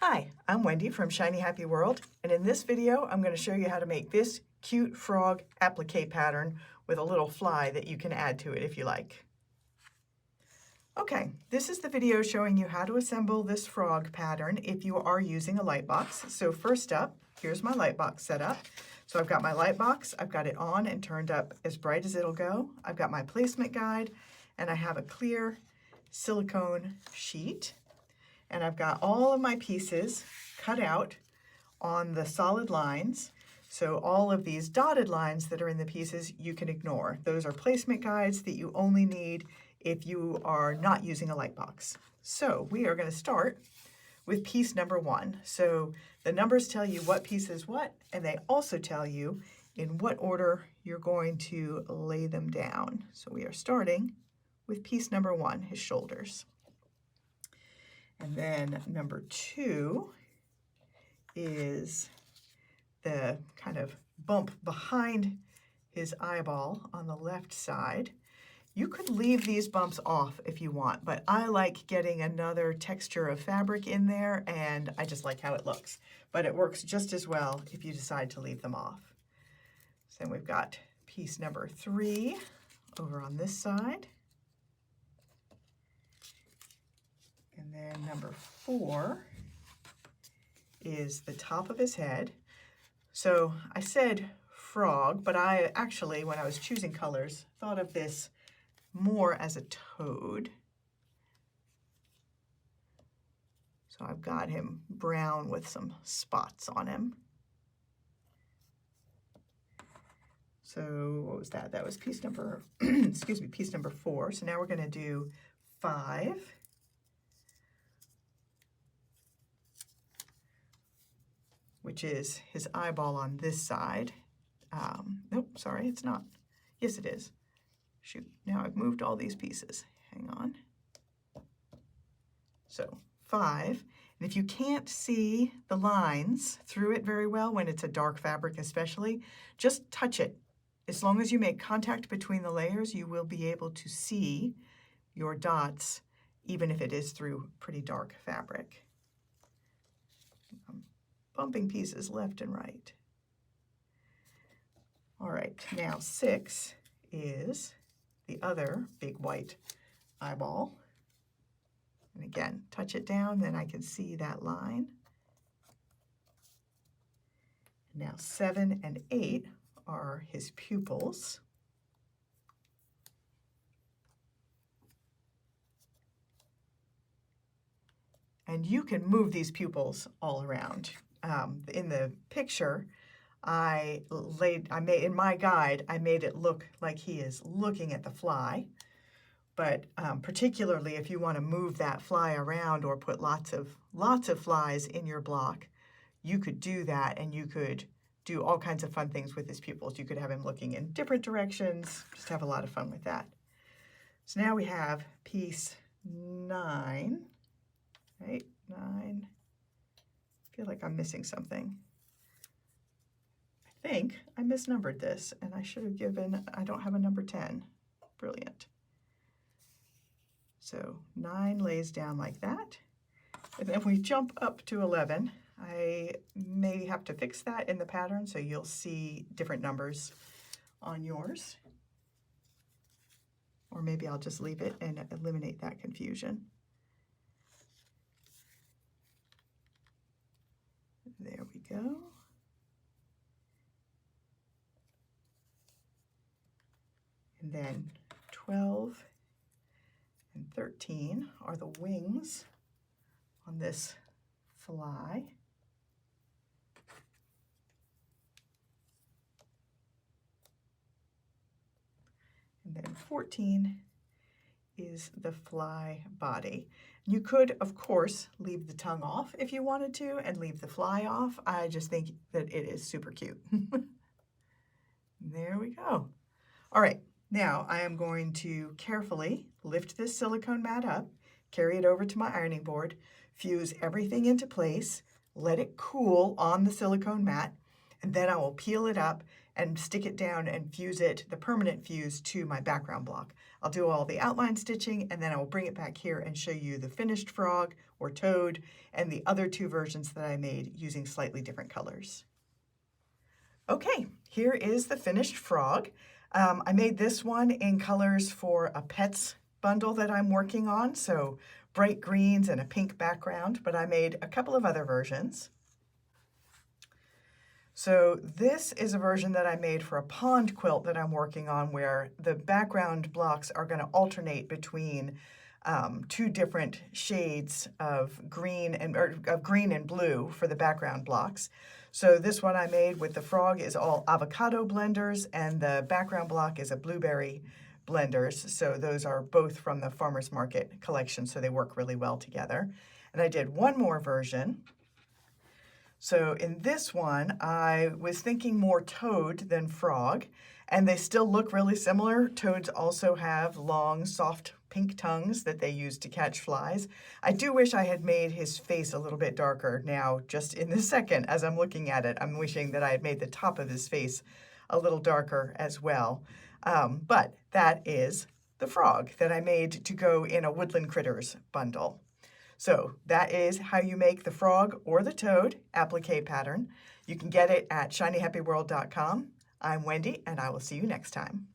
Hi, I'm Wendy from Shiny Happy World, and in this video I'm going to show you how to make this cute frog applique pattern with a little fly that you can add to it if you like. Okay, this is the video showing you how to assemble this frog pattern if you are using a light box. So first up, here's my light box set up. So I've got my light box, I've got it on and turned up as bright as it'll go. I've got my placement guide, and I have a clear silicone sheet. And I've got all of my pieces cut out on the solid lines. So all of these dotted lines that are in the pieces you can ignore. Those are placement guides that you only need if you are not using a light box. So we are going to start with piece number 1. So the numbers tell you what piece is what, and they also tell you in what order you're going to lay them down. So we are starting with piece number 1, his shoulders. And then number 2 is the kind of bump behind his eyeball on the left side. You could leave these bumps off if you want, but I like getting another texture of fabric in there, and I just like how it looks. But it works just as well if you decide to leave them off. So then we've got piece number 3 over on this side. And then number 4 is the top of his head. So I said frog, but I actually, when I was choosing colors, thought of this more as a toad. So I've got him brown with some spots on him. So what was that? That was piece number, excuse me, piece number 4. So now we're going to do 5. Which is his eyeball on this side. Nope, sorry, it's not. Yes, it is. Shoot, now I've moved all these pieces. Hang on. So 5, and if you can't see the lines through it very well, when it's a dark fabric especially, just touch it. As long as you make contact between the layers, you will be able to see your dots, even if it is through pretty dark fabric. Bumping pieces left and right. All right, now 6 is the other big white eyeball. And again, touch it down, then I can see that line. Now 7 and 8 are his pupils. And you can move these pupils all around. In the picture, in my guide, I made it look like he is looking at the fly. But particularly if you want to move that fly around or put lots of flies in your block, you could do that, and you could do all kinds of fun things with his pupils. You could have him looking in different directions, just have a lot of fun with that. So now we have piece 9, right? 9. I feel like I'm missing something. I think I misnumbered this, and I should have given, I don't have a number 10. Brilliant. So 9 lays down like that. And then we jump up to 11. I may have to fix that in the pattern, so you'll see different numbers on yours. Or maybe I'll just leave it and eliminate that confusion. There we go. And then 12 and 13 are the wings on this fly. And then 14 is the fly body. You could, of course, leave the tongue off if you wanted to and leave the fly off. I just think that it is super cute. There we go. All right, now I am going to carefully lift this silicone mat up, carry it over to my ironing board, fuse everything into place, let it cool on the silicone mat, and then I will peel it up and stick it down and fuse it, the permanent fuse, to my background block. I'll do all the outline stitching, and then I will bring it back here and show you the finished frog or toad and the other two versions that I made using slightly different colors. Okay, here is the finished frog. I made this one in colors for a pets bundle that I'm working on, so bright greens and a pink background, but I made a couple of other versions. So this is a version that I made for a pond quilt that I'm working on, where the background blocks are going to alternate between two different shades of green and blue for the background blocks. So this one I made with the frog is all avocado blenders, and the background block is a blueberry blenders. So those are both from the Farmers Market collection, so they work really well together. And I did one more version. So in this one, I was thinking more toad than frog, and they still look really similar. Toads also have long, soft pink tongues that they use to catch flies. I do wish I had made his face a little bit darker now, just in this second, as I'm looking at it. I'm wishing that I had made the top of his face a little darker as well. But that is the frog that I made to go in a Woodland Critters bundle. So that is how you make the frog or the toad applique pattern. You can get it at shinyhappyworld.com. I'm Wendy, and I will see you next time.